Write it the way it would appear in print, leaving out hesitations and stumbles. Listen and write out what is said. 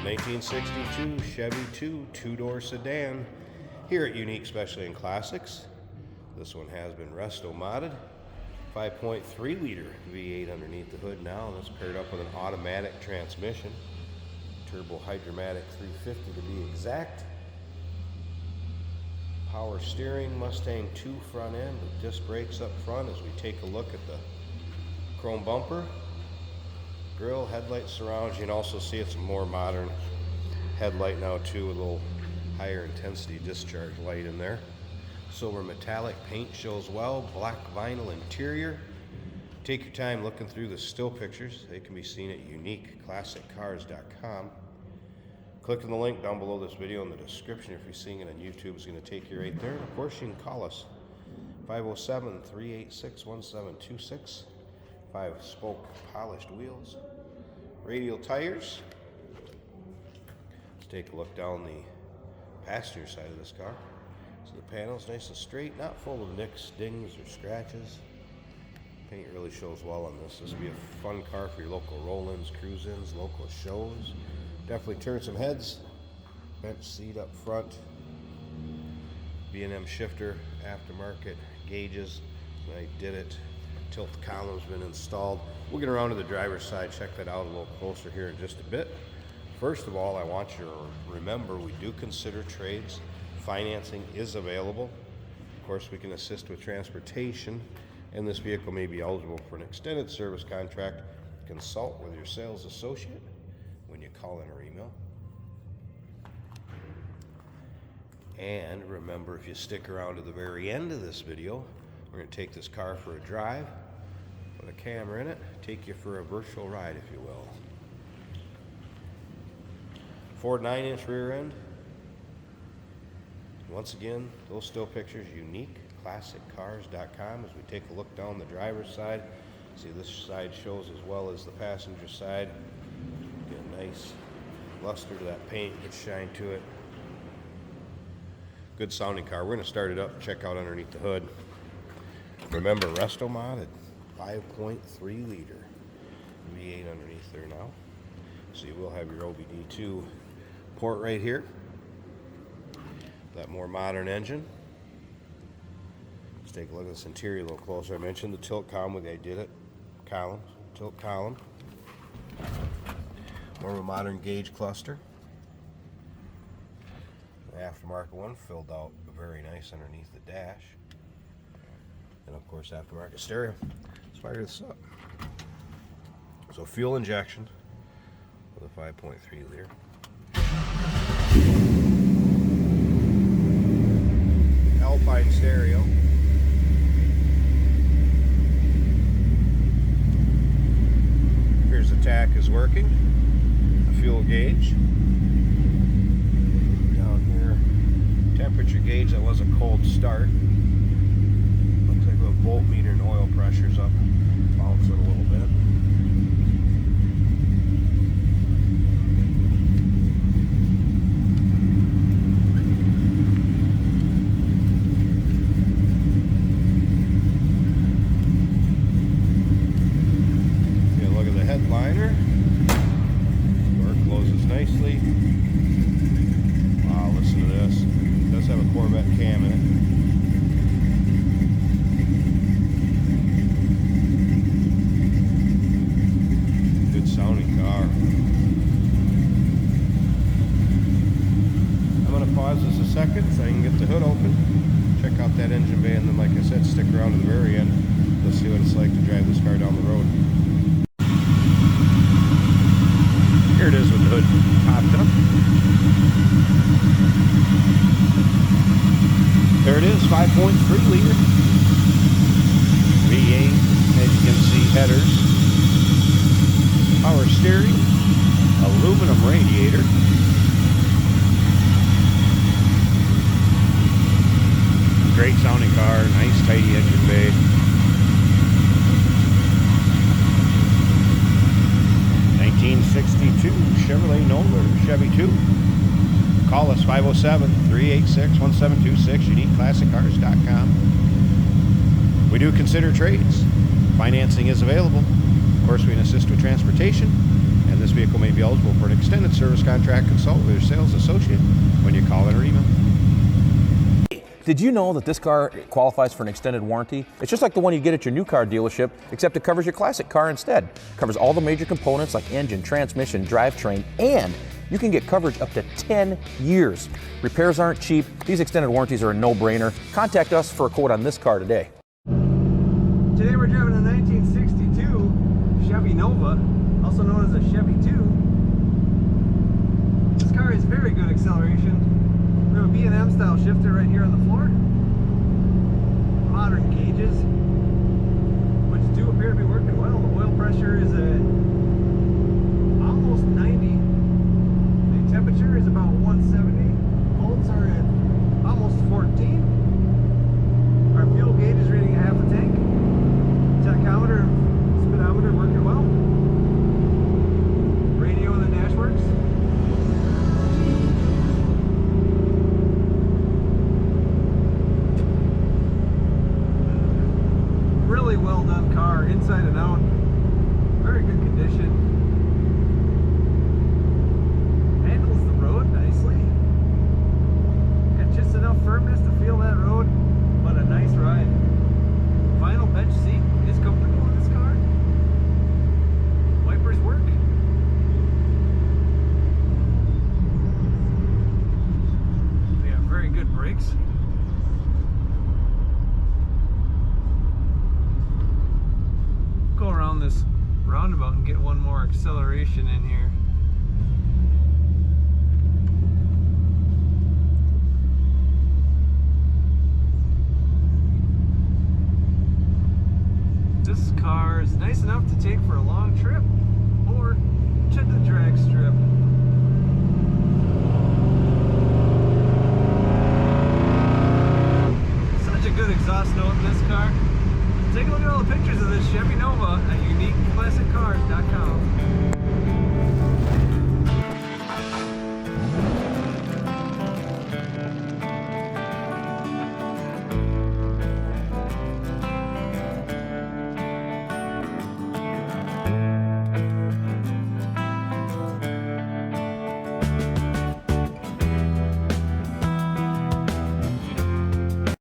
1962 Chevy 2-door sedan here at Unique Specialty and Classics. This one has been resto-modded. 5.3 liter V8 underneath the hood now, and it's paired up with an automatic transmission. Turbo Hydromatic 350 to be exact. Power steering, Mustang 2 front end with disc brakes up front as we take a look at the chrome bumper, grille, headlight surrounds. You can also see it's a more modern headlight now too, with a little higher intensity discharge light in there. Silver metallic paint shows well, black vinyl interior. Take your time looking through the still pictures. They can be seen at uniqueclassiccars.com. Clicking the link down below this video in the description if you're seeing it on YouTube is going to take you right there. And of course you can call us 507-386-1726. 5-spoke polished wheels, radial tires. Let's take a look down the passenger side of this car. So the panel's nice and straight, not full of nicks, dings, or scratches. Paint really shows well on this. This will be a fun car for your local roll-ins, cruise-ins, local shows. Definitely turn some heads. Bench seat up front. B&M shifter, aftermarket gauges. I did it. Tilt column's been installed. We'll get around to the driver's side, check that out a little closer here in just a bit. First of all, I want you to remember we do consider trades. Financing is available. Of course, we can assist with transportation, and this vehicle may be eligible for an extended service contract. Consult with your sales associate when you call in or email. And remember, if you stick around to the very end of this video, we're going to take this car for a drive, put a camera in it, take you for a virtual ride, if you will. Ford 9-inch rear end. Once again, those still pictures, uniqueclassiccars.com. As we take a look down the driver's side, see this side shows as well as the passenger side. Get a nice luster to that paint, good shine to it. Good sounding car. We're going to start it up, check out underneath the hood. Remember, Restomod at 5.3 liter V8 underneath there now. So you will have your OBD2 port right here. That more modern engine. Let's take a look at this interior a little closer. I mentioned the tilt column with I did it. Columns, tilt column. More of a modern gauge cluster. The aftermarket one filled out very nice underneath the dash. And of course, aftermarket stereo. Let's fire this up. So fuel injection with a 5.3 liter. Alpine stereo. Here's the tach is working. The fuel gauge. Down here, temperature gauge. That was a cold start. Voltmeter and oil pressure's up. Bounce it a little bit. Get a look at the headliner. Door closes nicely. Wow, listen to this. It does have a Corvette cam in it. Sounding car. I'm going to pause this a second so I can get the hood open, check out that engine bay, and then, like I said, stick around to the very end. Let's see what it's like to drive this car down the road. Here it is with the hood popped up. There it is, 5.3 liter V8. As you can see, headers. Power steering, aluminum radiator, great sounding car, nice tidy engine bay. '62 Chevrolet Nova Chevy 2. Call us 507-386-1726, uniqueclassiccars.com. We do consider trades. Financing is available. Of course, we can assist with transportation, and this This vehicle may be eligible for an extended service contract. Consult with your sales associate when you call in or email. Did you know that this car qualifies for an extended warranty? It's just like the one you get at your new car dealership, except it covers your classic car instead. It covers all the major components like engine, transmission, drivetrain, and you can get coverage up to 10 years. Repairs aren't cheap. These extended warranties are a no-brainer. Contact us for a quote on this car today. Today we're driving a 1962 Chevy Nova, also known as a Chevy 2. This car has very good acceleration. We have a B&M style shifter right here on the floor. Modern gauges, which do appear to be working well. The oil pressure is at almost 90. The temperature is about 170. Volts are at almost 14. Our fuel gauge is reading a half a tank. Tachometer, speedometer working well. Radio in the dash works. Really well done car, inside and out. Very good condition. Handles the road nicely. Got just enough firmness to feel that road, but a nice ride. Vinyl bench seat is comfortable in this car. Wipers work. We have very good brakes. Go around this roundabout and get one more acceleration in here. This car is nice enough to take for a long trip or to the drag strip. Such a good exhaust note in this car. Take a look at all the pictures of this Chevy Nova at uniqueclassiccars.com.